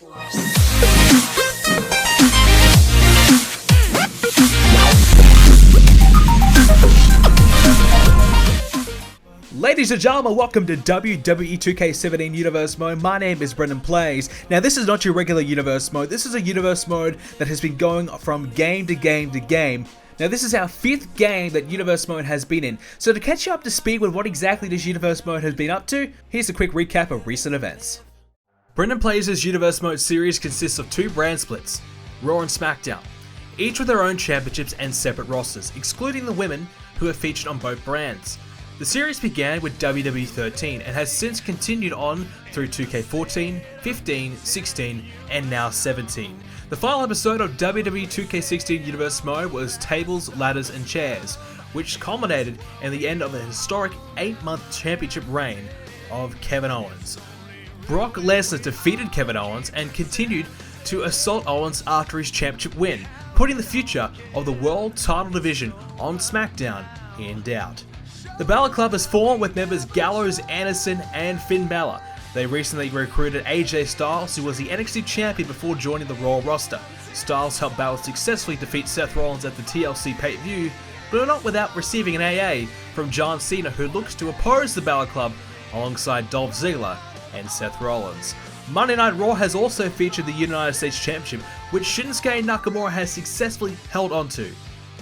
Ladies and gentlemen, welcome to WWE 2k17 Universe Mode. My name is BrendenPlayz. Now, this is not your regular Universe Mode. This is a Universe Mode that has been going from game to game to game. Now, this is our 5th game that Universe Mode has been in. So to catch you up to speed with what exactly this Universe Mode has been up to, here's a quick recap of recent events. BrendenPlayz' Universe Mode series consists of 2 brand splits, Raw and Smackdown, each with their own championships and separate rosters, excluding the women who are featured on both brands. The series began with WWE 13 and has since continued on through 2k14, 15, 16, and now 17. The final episode of WWE 2k16 Universe Mode was Tables, Ladders, and Chairs, which culminated in the end of a historic 8-month championship reign of Kevin Owens. Brock Lesnar defeated Kevin Owens and continued to assault Owens after his championship win, putting the future of the world title division on SmackDown in doubt. The Balor Club is formed with members Gallows, Anderson, and Finn Balor. They recently recruited AJ Styles, who was the NXT champion before joining the Raw roster. Styles helped Balor successfully defeat Seth Rollins at the TLC pay-per-view, but not without receiving an AA from John Cena, who looks to oppose the Balor Club alongside Dolph Ziggler and Seth Rollins. Monday Night Raw has also featured the United States Championship, which Shinsuke Nakamura has successfully held onto.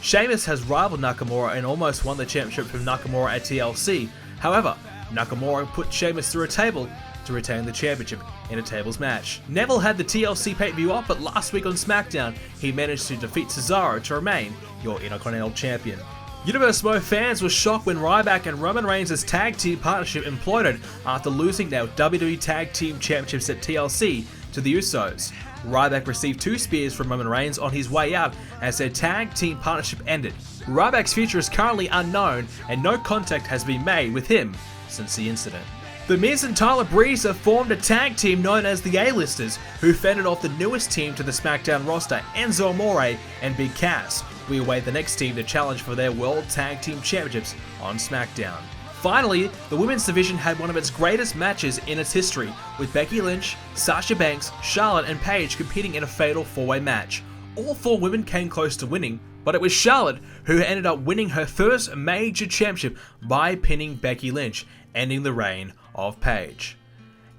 Sheamus has rivaled Nakamura and almost won the championship from Nakamura at TLC. However, Nakamura put Sheamus through a table to retain the championship in a tables match. Neville had the TLC pay-per-view off, but last week on SmackDown, he managed to defeat Cesaro to remain your Intercontinental Champion. Universe Mode fans were shocked when Ryback and Roman Reigns' tag team partnership imploded after losing their WWE Tag Team Championships at TLC to the Usos. Ryback received 2 spears from Roman Reigns on his way out as their tag team partnership ended. Ryback's future is currently unknown and no contact has been made with him since the incident. The Miz and Tyler Breeze have formed a tag team known as the A-Listers, who fended off the newest team to the SmackDown roster, Enzo Amore and Big Cass. We await the next team to challenge for their World Tag Team Championships on SmackDown. Finally, the women's division had one of its greatest matches in its history, with Becky Lynch, Sasha Banks, Charlotte, and Paige competing in a fatal 4-way match. All 4 women came close to winning, but it was Charlotte who ended up winning her first major championship by pinning Becky Lynch, ending the reign of Paige.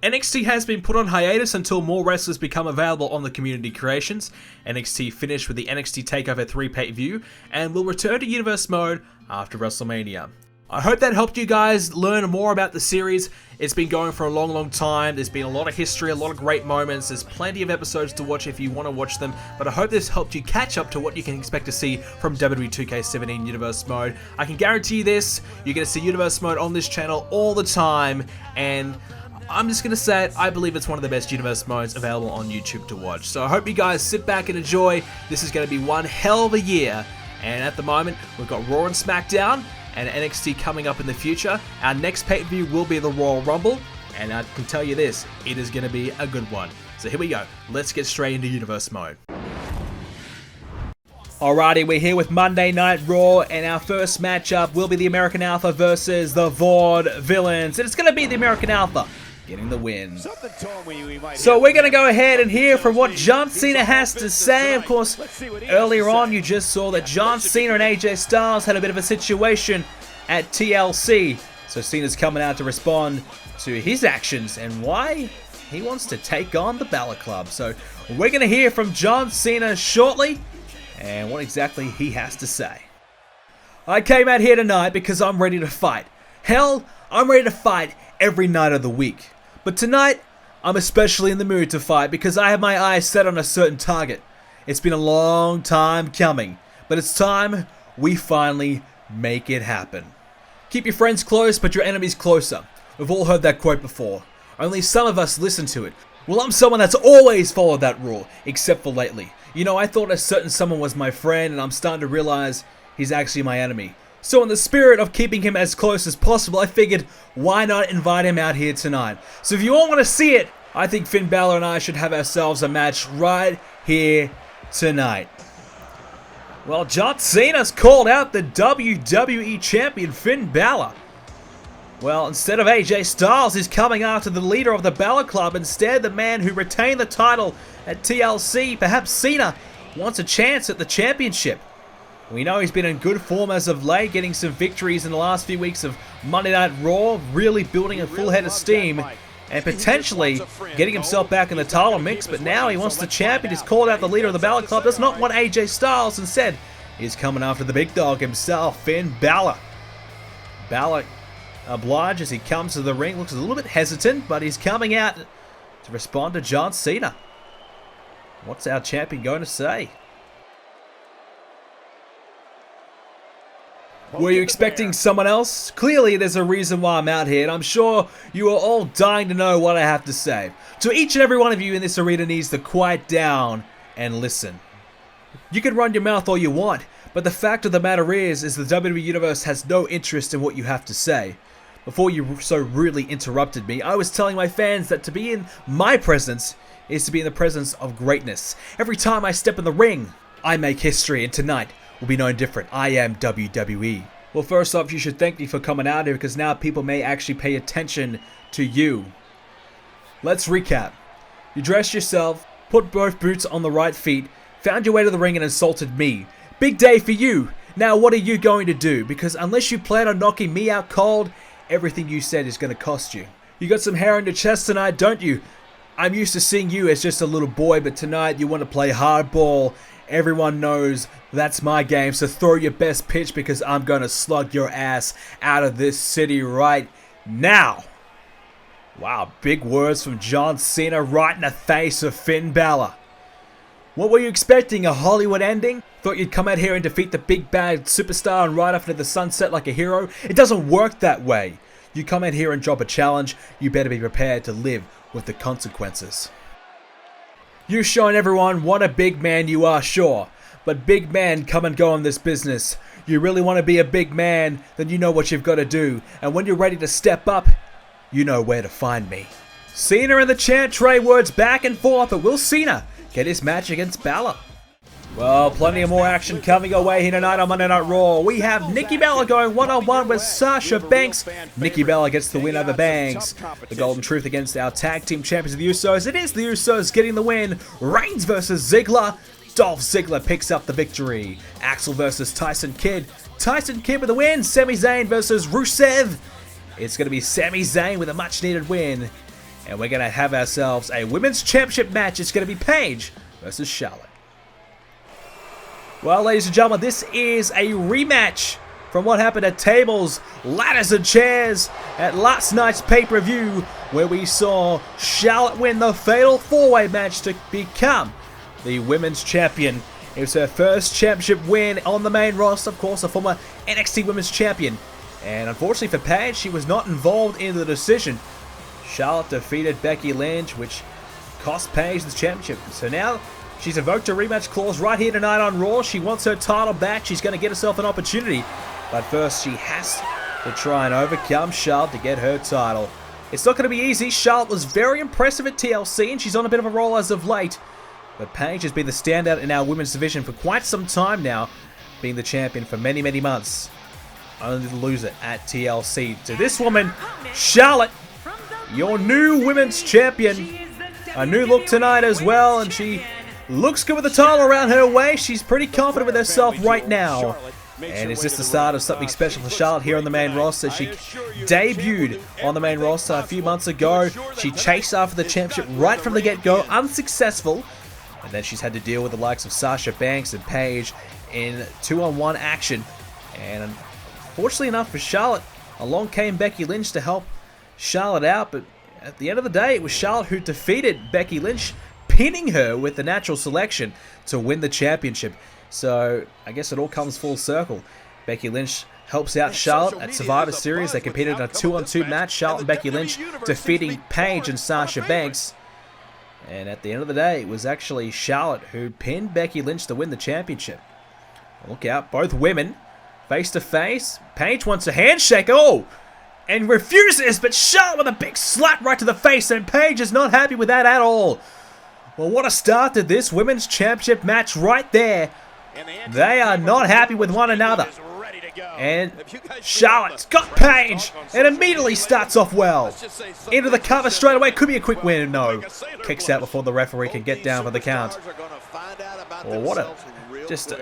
NXT has been put on hiatus until more wrestlers become available on the community creations. NXT finished with the NXT TakeOver 3 pay-per-view and will return to Universe Mode after WrestleMania. I hope that helped you guys learn more about the series. It's been going for a long time. There's been a lot of history, a lot of great moments. There's plenty of episodes to watch if you want to watch them, but I hope this helped you catch up to what you can expect to see from WWE 2k17 Universe Mode. I can guarantee you this, you're going to see Universe Mode on this channel all the time, and I'm just going to say it, I believe it's one of the best Universe Modes available on YouTube to watch. So I hope you guys sit back and enjoy. This is going to be one hell of a year, and at the moment, we've got Raw and SmackDown, and NXT coming up in the future. Our next pay-per-view will be the Royal Rumble, and I can tell you this, it is going to be a good one. So here we go, let's get straight into Universe Mode. Alrighty, we're here with Monday Night Raw, and our first matchup will be the American Alpha versus the Vaudevillains, and it's going to be the American Alpha getting the win. So we're going to go ahead and hear from what John Cena has to say. Of course, earlier on you just saw that John Cena and AJ Styles had a bit of a situation at TLC. So Cena's coming out to respond to his actions and why he wants to take on the Balor Club. So we're going to hear from John Cena shortly and what exactly he has to say. I came out here tonight because I'm ready to fight. Hell, I'm ready to fight every night of the week. But tonight, I'm especially in the mood to fight because I have my eyes set on a certain target. It's been a long time coming, but it's time we finally make it happen. Keep your friends close, but your enemies closer. We've all heard that quote before. Only some of us listen to it. Well, I'm someone that's always followed that rule, except for lately. You know, I thought a certain someone was my friend, and I'm starting to realize he's actually my enemy. So in the spirit of keeping him as close as possible, I figured, why not invite him out here tonight? So if you all want to see it, I think Finn Balor and I should have ourselves a match right here tonight. Well, John Cena's called out the WWE Champion Finn Balor. Well, instead of AJ Styles, he's coming after the leader of the Balor Club. Instead, the man who retained the title at TLC, perhaps Cena, wants a chance at the championship. We know he's been in good form as of late, getting some victories in the last few weeks of Monday Night Raw, really building a full head of steam, and potentially getting himself back in the title mix. But now he wants the champion. He's called out the leader of the Balor Club. Does not want AJ Styles. Instead, he's coming after the big dog himself, Finn Balor. Balor obliged as he comes to the ring. Looks a little bit hesitant, but he's coming out to respond to John Cena. What's our champion going to say? Were you expecting someone else? Clearly there's a reason why I'm out here, and I'm sure you are all dying to know what I have to say. So each and every one of you in this arena needs to quiet down and listen. You can run your mouth all you want, but the fact of the matter is the WWE Universe has no interest in what you have to say. Before you so rudely interrupted me, I was telling my fans that to be in my presence is to be in the presence of greatness. Every time I step in the ring, I make history, and tonight will be no different. I am WWE. Well, first off, you should thank me for coming out here, because now people may actually pay attention to you. Let's recap. You dressed yourself, put both boots on the right feet, found your way to the ring and insulted me. Big day for you. Now what are you going to do? Because unless you plan on knocking me out cold, everything you said is going to cost you. You got some hair on your chest tonight, don't you? I'm used to seeing you as just a little boy, but tonight you want to play hardball. Everyone knows that's my game, so throw your best pitch, because I'm going to slug your ass out of this city right now. Wow, big words from John Cena right in the face of Finn Balor. What were you expecting, a Hollywood ending? Thought you'd come out here and defeat the big bad superstar and ride off into the sunset like a hero? It doesn't work that way. You come out here and drop a challenge, you better be prepared to live with the consequences. You've shown everyone what a big man you are, sure. But big men come and go in this business. You really want to be a big man, then you know what you've got to do. And when you're ready to step up, you know where to find me. Cena and the champ trade words back and forth, but will Cena get his match against Balor? Well, plenty of more action coming our way here tonight on Monday Night Raw. We have Nikki Bella going one-on-one with Sasha Banks. Nikki Bella gets the win over Banks. The Golden Truth against our tag team champions of the Usos. It is the Usos getting the win. Reigns versus Ziggler. Dolph Ziggler picks up the victory. Axel versus Tyson Kidd. Tyson Kidd with the win. Sami Zayn versus Rusev. It's going to be Sami Zayn with a much-needed win. And we're going to have ourselves a women's championship match. It's going to be Paige versus Charlotte. Well, ladies and gentlemen, this is a rematch from what happened at tables, ladders, and chairs at last night's pay-per-view, where we saw Charlotte win the fatal four-way match to become the women's champion. It was her first championship win on the main roster, of course, a former NXT women's champion. And unfortunately for Paige, she was not involved in the decision. Charlotte defeated Becky Lynch, which cost Paige the championship. So now she's invoked a rematch clause right here tonight on Raw. She wants her title back. She's going to get herself an opportunity. But first, she has to try and overcome Charlotte to get her title. It's not going to be easy. Charlotte was very impressive at TLC, and she's on a bit of a roll as of late. But Paige has been the standout in our women's division for quite some time now, being the champion for many, many months. Only to lose it at TLC to this woman, Charlotte, your new women's champion. A new look tonight as well, and she looks good with the title around her waist. She's pretty confident with herself right now. And is this the start of something special for Charlotte here on the main roster? She debuted on the main roster a few months ago. She chased after the championship right from the get-go, unsuccessful. And then she's had to deal with the likes of Sasha Banks and Paige in 2-on-1 action. And unfortunately enough for Charlotte, along came Becky Lynch to help Charlotte out. But at the end of the day, it was Charlotte who defeated Becky Lynch, pinning her with the natural selection to win the championship. So I guess it all comes full circle. Becky Lynch helps out Charlotte at Survivor Series. They competed in a 2-on-2 match. Charlotte and Becky Lynch defeating Paige and Sasha Banks. And at the end of the day, it was actually Charlotte who pinned Becky Lynch to win the championship. Look out, both women face to face. Paige wants a handshake. Oh! And refuses, but Charlotte with a big slap right to the face, and Paige is not happy with that at all. Well, what a start to this women's championship match right there. They are not happy with one another. And Charlotte's got Paige and immediately starts off well. Into the cover straight away. Could be a quick win. No. Kicks out before the referee can get down for the count. Well, what a...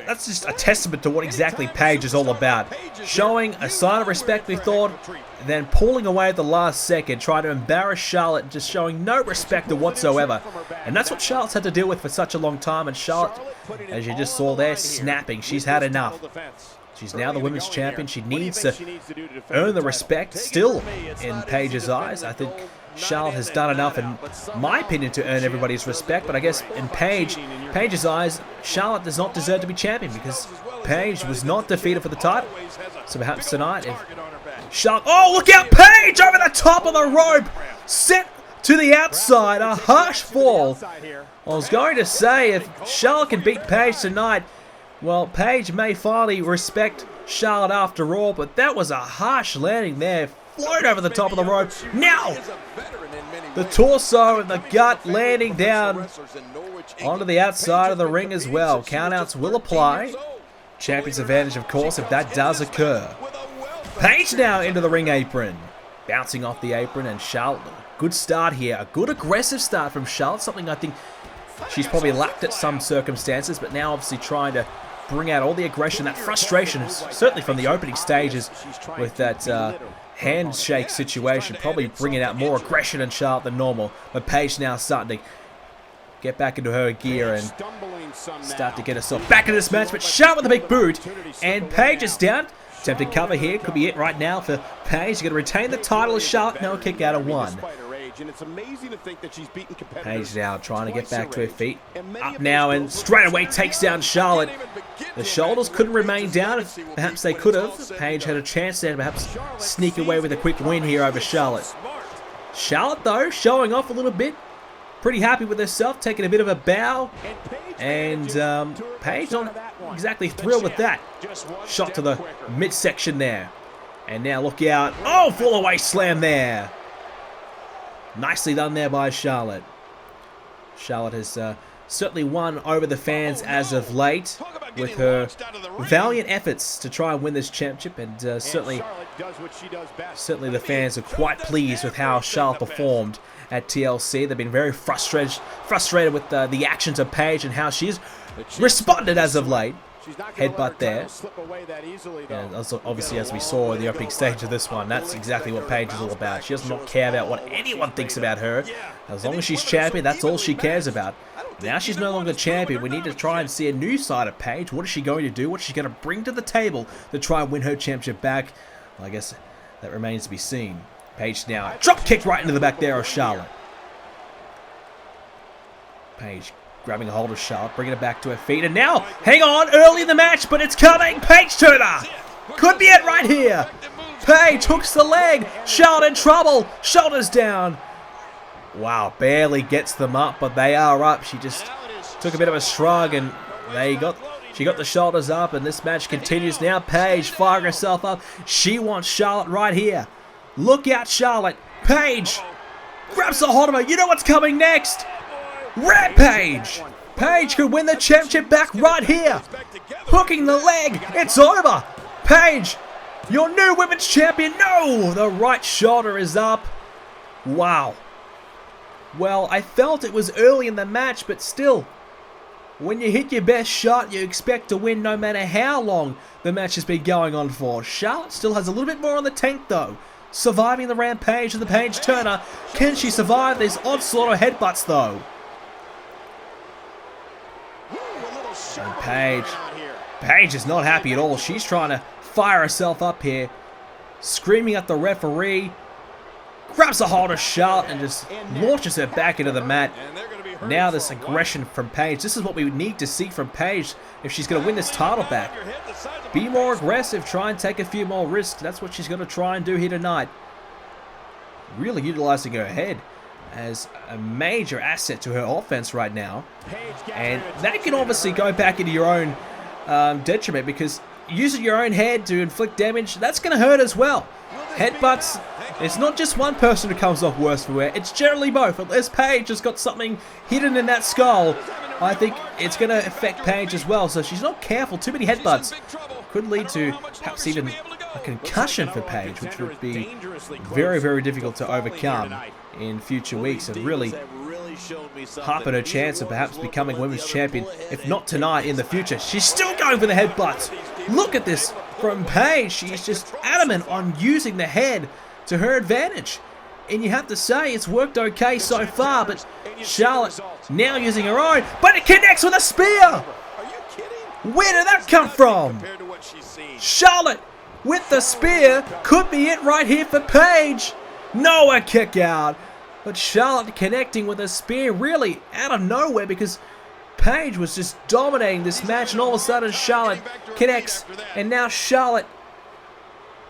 that's just a testament to what exactly Paige is all about. Showing a sign of respect, we thought, then pulling away at the last second, trying to embarrass Charlotte, just showing no respect whatsoever. And that's what Charlotte's had to deal with for such a long time. And Charlotte, as you just saw there, snapping. She's had enough. She's now the women's champion. She needs to earn the respect still in Paige's eyes. I think Charlotte has done enough, in my opinion, to earn everybody's respect. But I guess in Paige's eyes, Charlotte does not deserve to be champion because Paige was not defeated for the title. So perhaps tonight, if Charlotte... Oh, look out! Paige over the top of the rope! Set to the outside. A harsh fall. I was going to say, if Charlotte can beat Paige tonight, well, Paige may finally respect Charlotte after all, but that was a harsh landing there. Float over the top of the rope. Now, the torso and the gut landing down onto the outside of the ring as well. Countouts will apply. Champion's advantage, of course, if that does occur. Paige now into the ring apron. Bouncing off the apron, and Charlotte, good start here. A good aggressive start from Charlotte, something I think she's probably lacked at some circumstances, but now obviously trying to bring out all the aggression, that frustration, certainly from the opening stages with that handshake situation, probably bringing out more aggression in Charlotte than normal. But Paige now starting to get back into her gear and start to get herself back into this match. But Charlotte with a big boot, and Paige is down. Attempted cover here, could be it right now for Paige. Going to retain the title as Charlotte. No kick out of one. Paige now trying to get back to her feet. Up now and straight away takes down Charlotte. The shoulders couldn't remain down. Perhaps they could have. Paige had a chance there to perhaps sneak away with a quick win here over Charlotte. Charlotte, though, showing off a little bit. Pretty happy with herself, taking a bit of a bow. And Paige not exactly thrilled with that. Shot to the midsection there. And now look out. Oh, fall away slam there. Nicely done there by Charlotte. Charlotte has certainly won over the fans as of late with her valiant efforts to try and win this championship, and certainly the fans are quite pleased with how Charlotte performed at TLC. They've been very frustrated with the actions of Paige and how she's responded as of late. Headbutt there. And also, obviously, as we saw in the opening stage of this one, that's exactly what Paige is all about. She does not care about what anyone thinks about her. As long as she's champion, that's all she cares about. Now she's no longer champion. We need to try and see a new side of Paige. What is she going to do? What is she going to bring to the table to try and win her championship back? Well, I guess that remains to be seen. Paige now drop kicked right into the back there of Charlotte. Paige grabbing a hold of Charlotte, bringing it back to her feet, and now, hang on, early in the match, but it's coming, Paige Turner! Could be it right here! Paige hooks the leg, Charlotte in trouble, shoulders down. Wow, barely gets them up, but they are up. She just took a bit of a shrug, and she got the shoulders up, and this match continues now. Paige firing herself up. She wants Charlotte right here. Look out, Charlotte. Paige grabs a hold of her. You know what's coming next? Rampage! Paige could win the championship back right here. Hooking the leg. It's over. Paige, your new women's champion. No, the right shoulder is up. Wow. Well, I felt it was early in the match, but still, when you hit your best shot, you expect to win no matter how long the match has been going on for. Charlotte still has a little bit more on the tank, though. Surviving the Rampage of the Paige Turner. Can she survive this onslaught of headbutts, though? And Paige is not happy at all. She's trying to fire herself up here. Screaming at the referee. Grabs a hold of Charlotte and just launches her back into the mat. Now this aggression from Paige. This is what we need to see from Paige if she's going to win this title back. Be more aggressive. Try and take a few more risks. That's what she's going to try and do here tonight. Really utilizing her head as a major asset to her offense right now. And that can obviously go back into your own detriment, because using your own head to inflict damage, that's going to hurt as well. Headbutts, it's not just one person who comes off worse for wear, it's generally both. Unless Paige has got something hidden in that skull, I think it's going to affect Paige as well. So she's not careful. Too many headbutts could lead to perhaps even a concussion for Paige, which would be very, very difficult to overcome in future weeks and really harpen her chance of perhaps becoming women's champion, if not tonight, in the future. She's still going for the headbutts. Look at this from Paige. She's just adamant on using the head to her advantage. And you have to say it's worked okay so far, but Charlotte now using her own, but it connects with a spear! Where did that come from? Charlotte with the spear could be it right here for Paige. No, a kick out. But Charlotte connecting with a spear really out of nowhere because Paige was just dominating this match, and all of a sudden Charlotte connects, and now Charlotte,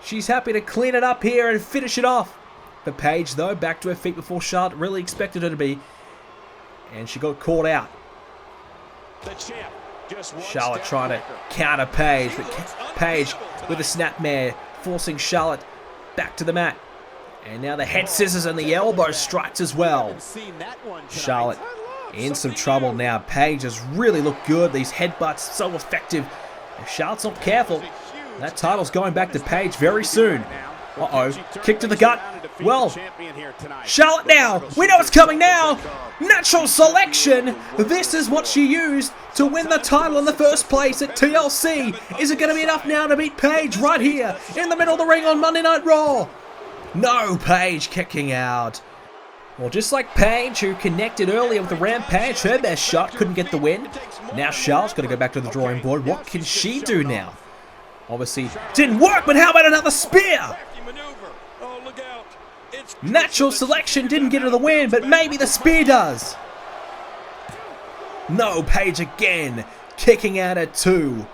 she's happy to clean it up here and finish it off. But Paige, though, back to her feet before Charlotte really expected her to be, and she got caught out. Charlotte trying to counter Paige, but Paige with a snapmare, forcing Charlotte back to the mat. And now the head scissors and the elbow strikes as well. Charlotte in some trouble now. Paige has really looked good. These headbutts so effective. If Charlotte's not careful, that title's going back to Paige very soon. Uh-oh. Kick to the gut. Well, Charlotte now. We know what's coming now. Natural selection. This is what she used to win the title in the first place at TLC. Is it going to be enough now to beat Paige right here in the middle of the ring on Monday Night Raw? No, Paige kicking out. Well, just like Paige, who connected earlier with the Rampage, her best shot, couldn't get the win. Now Charlotte's got to go back to the drawing board. What can she do now? Obviously, didn't work, but how about another spear? Natural selection didn't get her the win, but maybe the spear does. No, Paige again, kicking out at 2.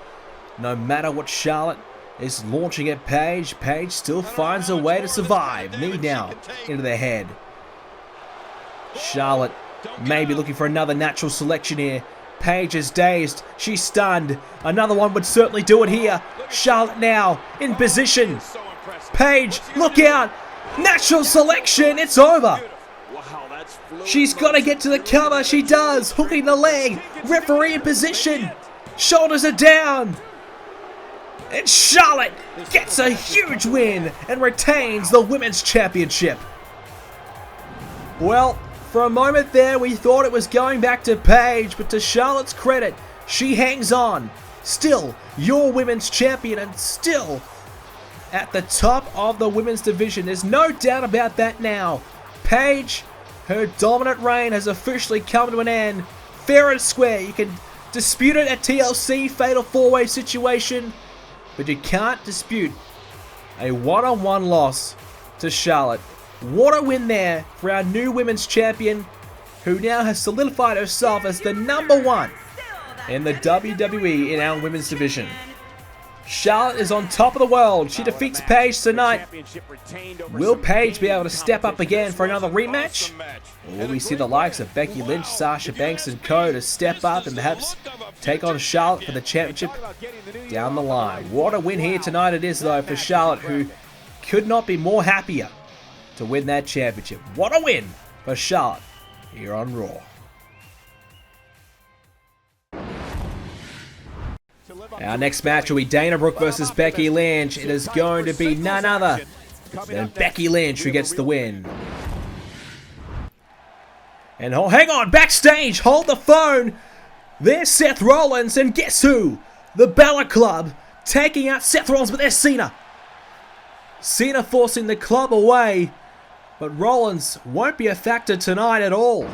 No matter what Charlotte is launching at Paige, Paige still finds a way to survive. Knee down into the head. Charlotte maybe looking for another natural selection here. Paige is dazed. She's stunned. Another one would certainly do it here. Charlotte now in position. Paige, look out. Natural selection. It's over. She's got to get to the cover. She does. Hooking the leg. Referee in position. Shoulders are down. And Charlotte gets a huge win and retains the Women's Championship. Well, for a moment there, we thought it was going back to Paige, but to Charlotte's credit, she hangs on. Still your Women's Champion and still at the top of the Women's Division. There's no doubt about that now. Paige, her dominant reign has officially come to an end. Fair and square. You can dispute it at TLC, Fatal 4-Way situation. But you can't dispute a one-on-one loss to Charlotte. What a win there for our new Women's Champion, who now has solidified herself as the #1 in the WWE in our Women's Division. Charlotte is on top of the world. She defeats Paige tonight. Will Paige be able to step up again for another rematch? Or will we see the likes of Becky Lynch, Sasha Banks and co to step up and perhaps take on Charlotte for the championship down the line? What a win here tonight it is, though, for Charlotte, who could not be more happier to win that championship. What a win for Charlotte here on Raw. Our next match will be Dana Brooke versus Becky Lynch. It is going to be none other than Becky Lynch who gets the win. And oh, hang on, backstage, hold the phone. There's Seth Rollins, and guess who? The Balor Club taking out Seth Rollins, but there's Cena. Cena forcing the club away, but Rollins won't be a factor tonight at all.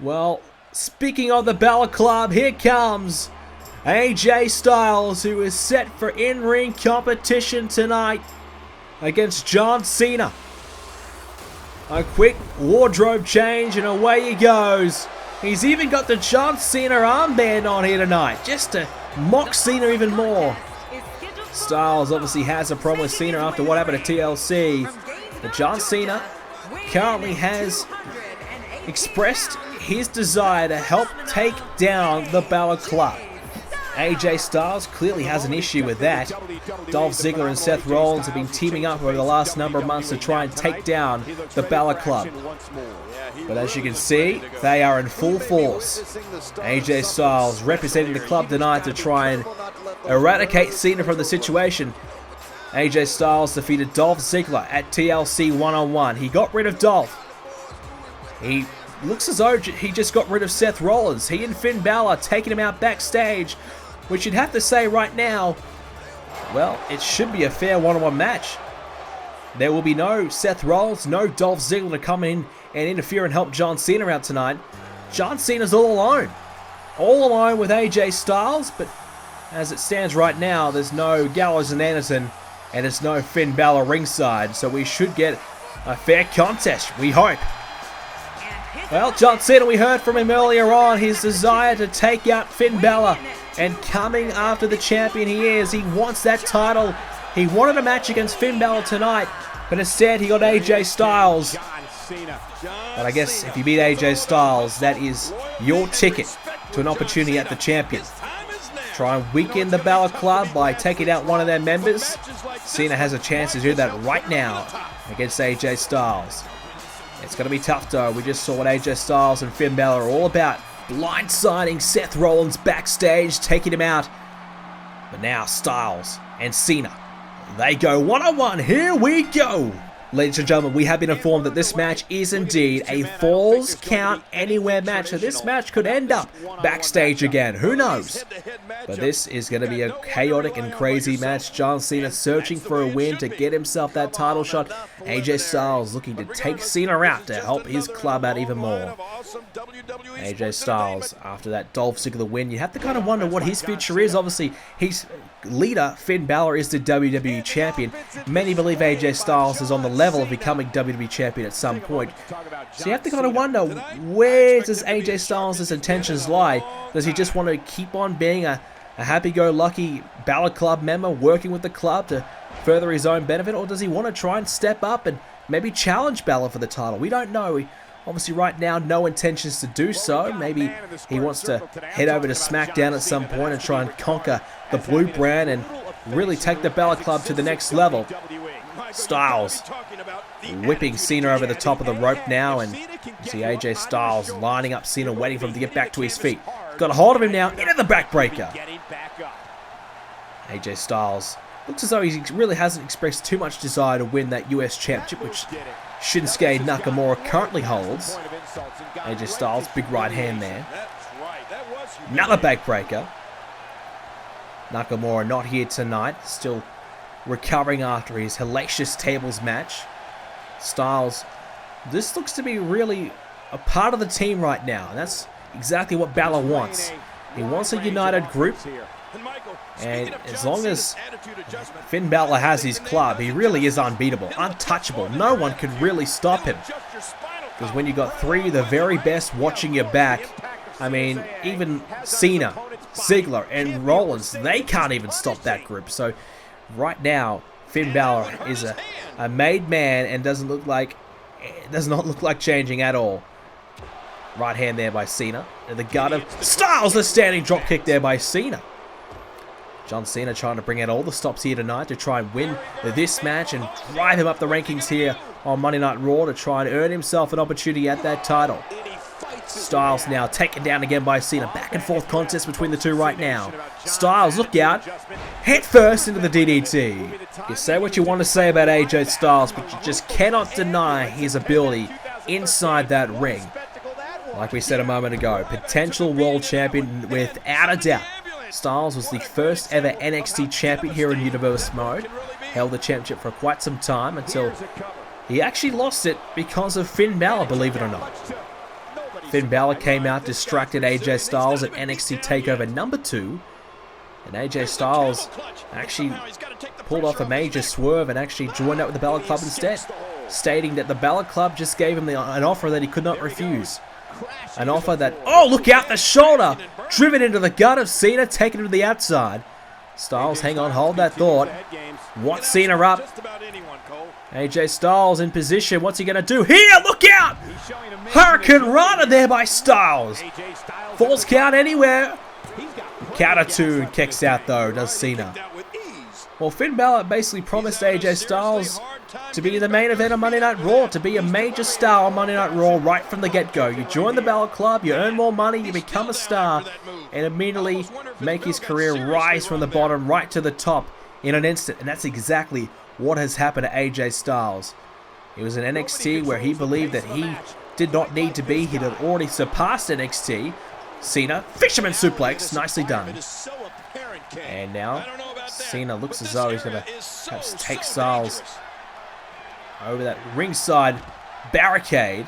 Well, speaking of the Balor Club, here comes AJ Styles, who is set for in-ring competition tonight against John Cena. A quick wardrobe change and away he goes. He's even got the John Cena armband on here tonight, just to mock Cena even more. Styles obviously has a problem with Cena after what happened at TLC. But John Cena currently has expressed his desire to help take down the Balor Club. AJ Styles clearly has an issue with that. Dolph Ziggler and Seth Rollins have been teaming up over the last number of months to try and take down the Balor Club. But as you can see, they are in full force. AJ Styles representing the club tonight to try and eradicate Cena from the situation. AJ Styles defeated Dolph Ziggler at TLC 1-on-1. He got rid of Dolph. He looks as though he just got rid of Seth Rollins. He and Finn Balor taking him out backstage, which you'd have to say right now, well, it should be a fair one-on-one match. There will be no Seth Rollins, no Dolph Ziggler to come in and interfere and help John Cena out tonight. John Cena's all alone. All alone with AJ Styles, but as it stands right now, there's no Gallows and Anderson, and there's no Finn Balor ringside, so we should get a fair contest, we hope. Well, John Cena, we heard from him earlier on, his desire to take out Finn Balor, and coming after the champion he is, he wants that title. He wanted a match against Finn Balor tonight, but instead he got AJ Styles. But I guess if you beat AJ Styles, that is your ticket to an opportunity at the champion. Try and weaken the Balor Club by taking out one of their members. Cena has a chance to do that right now against AJ Styles. It's going to be tough though. We just saw what AJ Styles and Finn Balor are all about. Blindsiding Seth Rollins backstage, taking him out. But now Styles and Cena, they go one-on-one. Here we go. Ladies and gentlemen, we have been informed that this match is indeed a Falls Count Anywhere match. So this match could end up backstage again. Who knows? But this is going to be a chaotic and crazy match. John Cena searching for a win to get himself that title shot. AJ Styles looking to take Cena out to help his club out even more. AJ Styles, after that Dolph Ziggler win, you have to kind of wonder what his future is. Obviously, his leader, Finn Balor, is the WWE Champion. Many believe AJ Styles is on the level of becoming WWE Champion at some point. So you have to kind of wonder, where does AJ Styles' intentions lie? Does he just want to keep on being a happy-go-lucky Balor Club member, working with the club to further his own benefit, or does he want to try and step up and maybe challenge Balor for the title? We don't know. Obviously right now, no intentions to do so. Maybe he wants to head over to Smackdown at some point and try and conquer the blue brand and really take the Balor Club to the next level. Styles whipping Cena over the top of the rope now, and you see AJ Styles lining up Cena, waiting for him to get back to his feet. Got a hold of him now, into the backbreaker. AJ Styles looks as though he really hasn't expressed too much desire to win that US Championship, which Shinsuke Nakamura currently holds. AJ Styles, big right hand there. Another backbreaker. Nakamura not here tonight, still recovering after his hellacious tables match. Styles, this looks to be really a part of the team right now, and that's exactly what Balor wants. He wants a united group, and as long as Finn Balor has his club, he really is unbeatable, untouchable. No one could really stop him. Because when you got three of the very best watching your back, I mean, even Cena, Ziggler, and Rollins, they can't even stop that group. So right now, Finn Balor is a made man and does not look like changing at all. Right hand there by Cena. And the gut of Styles, the standing drop kick there by Cena. John Cena trying to bring out all the stops here tonight to try and win this match and drive him up the rankings here on Monday Night Raw to try and earn himself an opportunity at that title. Styles now taken down again by Cena. Back and forth contest between the two right now. Styles, look out. Head first into the DDT. You say what you want to say about AJ Styles, but you just cannot deny his ability inside that ring. Like we said a moment ago, potential world champion without a doubt. Styles was the first ever NXT champion here in Universe Mode. Held the championship for quite some time until he actually lost it because of Finn Balor, believe it or not. Finn Balor came out, distracted AJ Styles at NXT TakeOver number 2. And AJ Styles actually pulled off a major swerve and actually joined up with the Balor Club instead, stating that the Balor Club just gave him an offer that he could not refuse. An offer that, oh, look out, the shoulder, driven into the gut of Cena, taken to the outside. Styles, hang on, hold that thought. Wants Cena up. AJ Styles in position, what's he going to do here? Look out! Hurricane Rana there by Styles. Falls count anywhere. kick out of 2 and kicks out though, does Cena. Well, Finn Balor basically promised AJ Styles to be in the main event of Monday Night Raw, to be a major star on Monday Night Raw right from the get-go. You join the Balor Club, you earn more money, you become a star, and immediately make his career rise from the bottom right to the top in an instant. And that's exactly what has happened to AJ Styles. It was in NXT where he believed that he did not need to be. He had already surpassed NXT. Cena, fisherman suplex, nicely done. And now, Cena looks as though he's going to perhaps take Styles over that ringside barricade.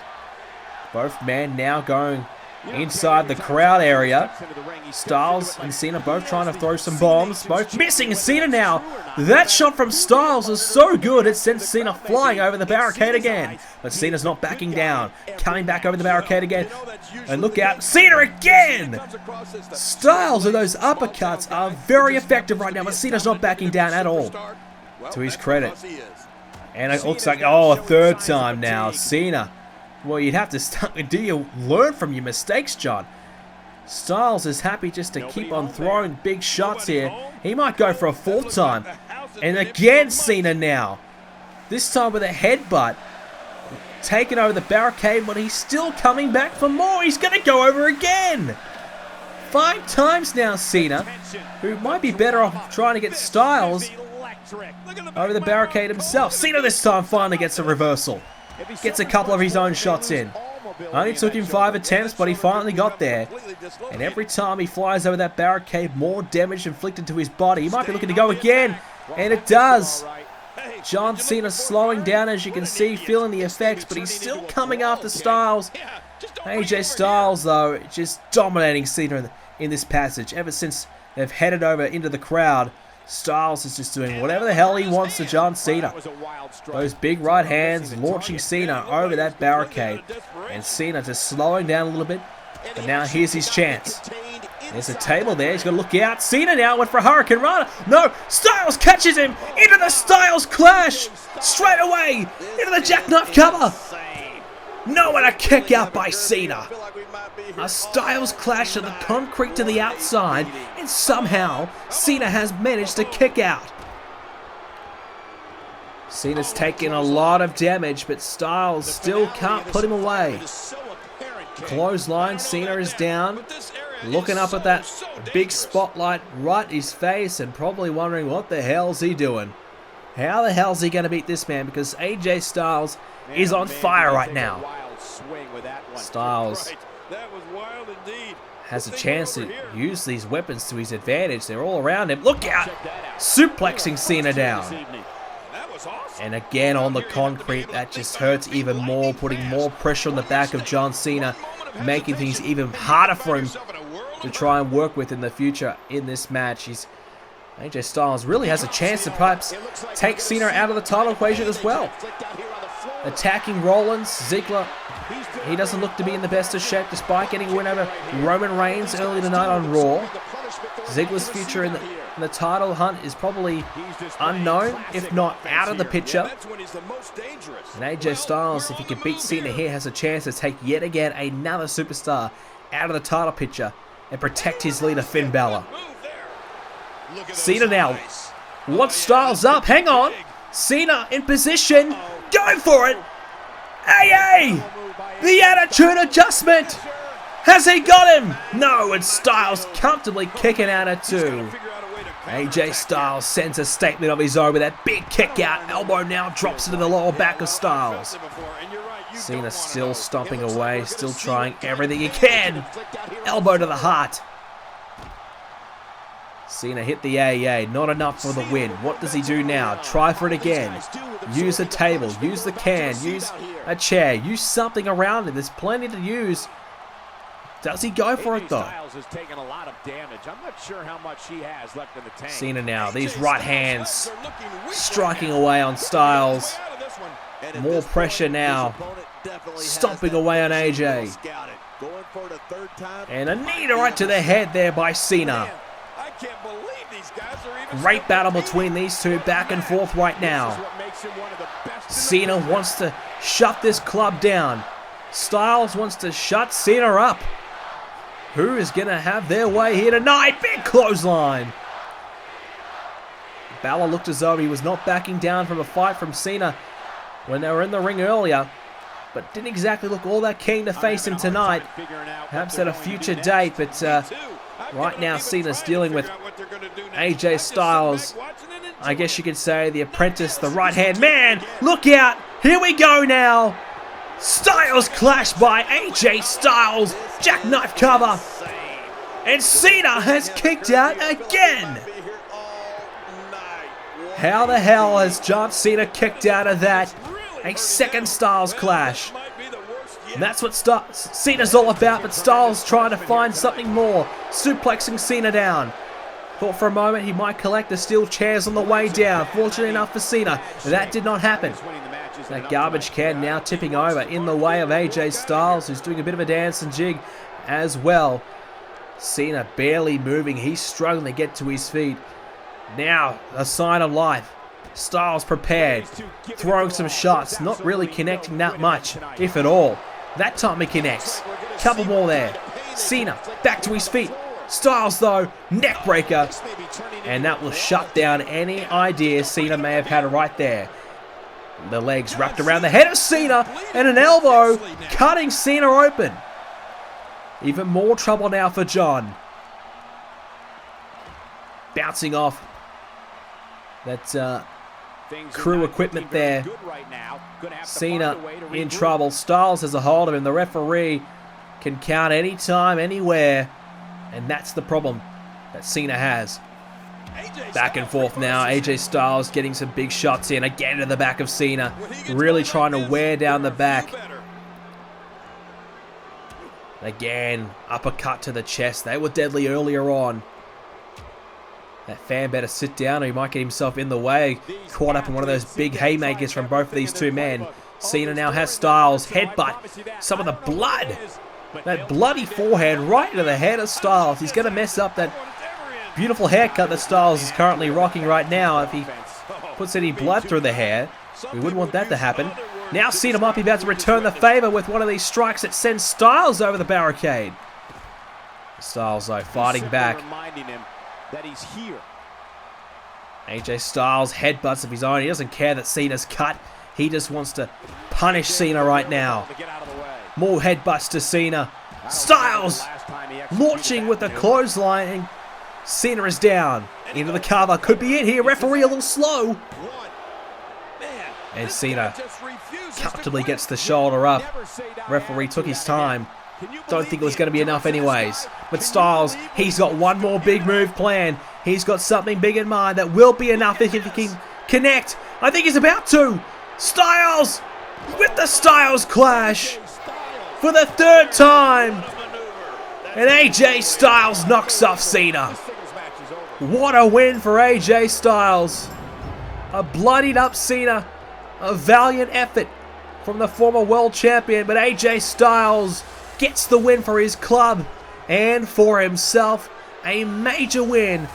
Both men now going inside the crowd area. Styles and Cena both trying to throw some bombs. Both missing. Cena now. That shot from Styles is so good it sends Cena flying over the barricade again. But Cena's not backing down. Coming back over the barricade again. And look out. Cena again! Styles and those uppercuts are very effective right now. But Cena's not backing down at all. To his credit. And it looks like, oh, a third time now. Cena. Well, you'd have to start. Do you learn from your mistakes, John? Styles is happy just to keep on throwing big shots here. He might go for a fourth time. And again, Cena now. This time with a headbutt. Taking over the barricade, but he's still coming back for more. He's going to go over again. 5 times now, Cena, who might be better off trying to get Styles over the barricade himself. Cena this time finally gets a reversal. Gets a couple of his own shots in. Only took him 5 attempts, but he finally got there. And every time he flies over that barricade, more damage inflicted to his body. He might be looking to go again, and it does. John Cena slowing down, as you can see, feeling the effects, but he's still coming after Styles. AJ Styles, though, just dominating Cena in this passage. Ever since they've headed over into the crowd, Styles is just doing whatever the hell he wants to John Cena. Those big right hands launching Cena over that barricade. And Cena just slowing down a little bit. But now here's his chance. There's a table there. He's got to look out. Cena now went for a Hurricane Rana. No, Styles catches him into the Styles Clash. Straight away into the jackknife cover. No, and a kick out by Cena. A Styles Clash of the concrete to the outside, and somehow Cena has managed to kick out. Cena's taking a lot of damage, but Styles still can't put him away. Clothesline, Cena is down, looking up at that big spotlight right in his face and probably wondering what the hell's he doing. How the hell's he going to beat this man? Because AJ Styles is on fire right now. Styles has a chance to use these weapons to his advantage. They're all around him. Look out! Suplexing Cena down. And again on the concrete, that just hurts even more, putting more pressure on the back of John Cena, making things even harder for him to try and work with in the future in this match. AJ Styles really has a chance to perhaps take Cena out of the title equation as well. Attacking Rollins, Ziggler, he doesn't look to be in the best of shape despite getting a win over Roman Reigns early tonight on Raw. Ziggler's future in the title hunt is probably unknown, if not out of the picture. And AJ Styles, if he can beat Cena here, has a chance to take yet again another superstar out of the title picture and protect his leader, Finn Balor. Cena now wants Styles up. Hang on. Cena in position. Going for it. AA! The attitude adjustment. Has he got him? No, and Styles comfortably kicking out at 2. AJ Styles sends a statement of his own with that big kick out. Elbow now drops into the lower back of Styles. Cena still stomping away, still trying everything he can. Elbow to the heart. Cena hit the AA, not enough for the win. What does he do now? Try for it again. Use a table, use the can, use a chair, use something around him. There's plenty to use. Does he go for it though? Cena now, these right hands striking away on Styles. More pressure now. Stomping away on AJ. And a knee right to the head there by Cena. Great battle between these two, back and forth right now. Cena wants to shut this club down. Styles wants to shut Cena up. Who is going to have their way here tonight? Big clothesline. Balor looked as though he was not backing down from a fight from Cena when they were in the ring earlier, but didn't exactly look all that keen to face him tonight. Perhaps at a future date, but right now Cena's dealing with AJ Styles. I guess you could say the apprentice, the right-hand man. Look out! Here we go now! Styles clash by AJ Styles. Jackknife cover. And Cena has kicked out again. How the hell has John Cena kicked out of that? A second Styles clash. And that's what Cena's all about, but Styles trying to find something more. Suplexing Cena down. Thought for a moment he might collect the steel chairs on the way down. Fortunately enough for Cena, that did not happen. That garbage can now tipping over in the way of AJ Styles, who's doing a bit of a dance and jig as well. Cena barely moving. He's struggling to get to his feet. Now, a sign of life. Styles prepared, throwing some shots, not really connecting that much, if at all. That time he connects. Couple more there. Cena back to his feet. Styles though, neck breaker. And that will shut down any idea Cena may have had right there. The legs wrapped around the head of Cena and an elbow cutting Cena open. Even more trouble now for John. Bouncing off that crew equipment there. Cena in trouble. Styles has a hold of him. The referee can count anytime, anywhere. And that's the problem that Cena has. Back and forth now. AJ Styles getting some big shots in. Again to the back of Cena. Really trying to wear down the back. Again, uppercut to the chest. They were deadly earlier on. That fan better sit down or he might get himself in the way. Caught up in one of those big haymakers from both of these two men. Cena now has Styles. Headbutt. Some of the blood. That bloody forehead right into the head of Styles. He's going to mess up that beautiful haircut that Styles is currently rocking right now. If he puts any blood through the hair, we wouldn't want that to happen. Now Cena might be about to return the favor with one of these strikes that sends Styles over the barricade. Styles though fighting back. AJ Styles headbutts of his own. He doesn't care that Cena's cut. He just wants to punish Cena right now. More headbutts to Cena. Styles launching with the clothesline and Cena is down. Into the cover. Could be it here. Referee a little slow. And Cena comfortably gets the shoulder up. Referee took his time. Don't think it was going to be enough anyways. But Styles, he's got one more big move planned. He's got something big in mind that will be enough if he can connect. I think he's about to. Styles with the Styles clash for the third time. And AJ Styles knocks off Cena. What a win for AJ Styles. A bloodied up Cena. A valiant effort from the former world champion. But AJ Styles gets the win for his club and for himself. A major win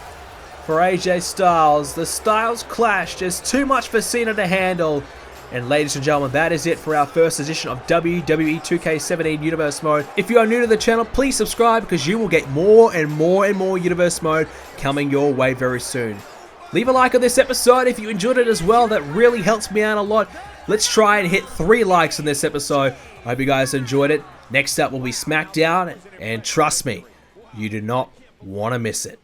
for AJ Styles. The Styles clash just too much for Cena to handle. And ladies and gentlemen, that is it for our first edition of WWE 2k17 Universe Mode. If you are new to the channel, please subscribe because you will get more and more and more Universe Mode coming your way very soon. Leave a like on this episode if you enjoyed it as well. That really helps me out a lot. Let's try and hit 3 likes on this episode. I hope you guys enjoyed it. Next up will be Smackdown, and trust me, you do not want to miss it.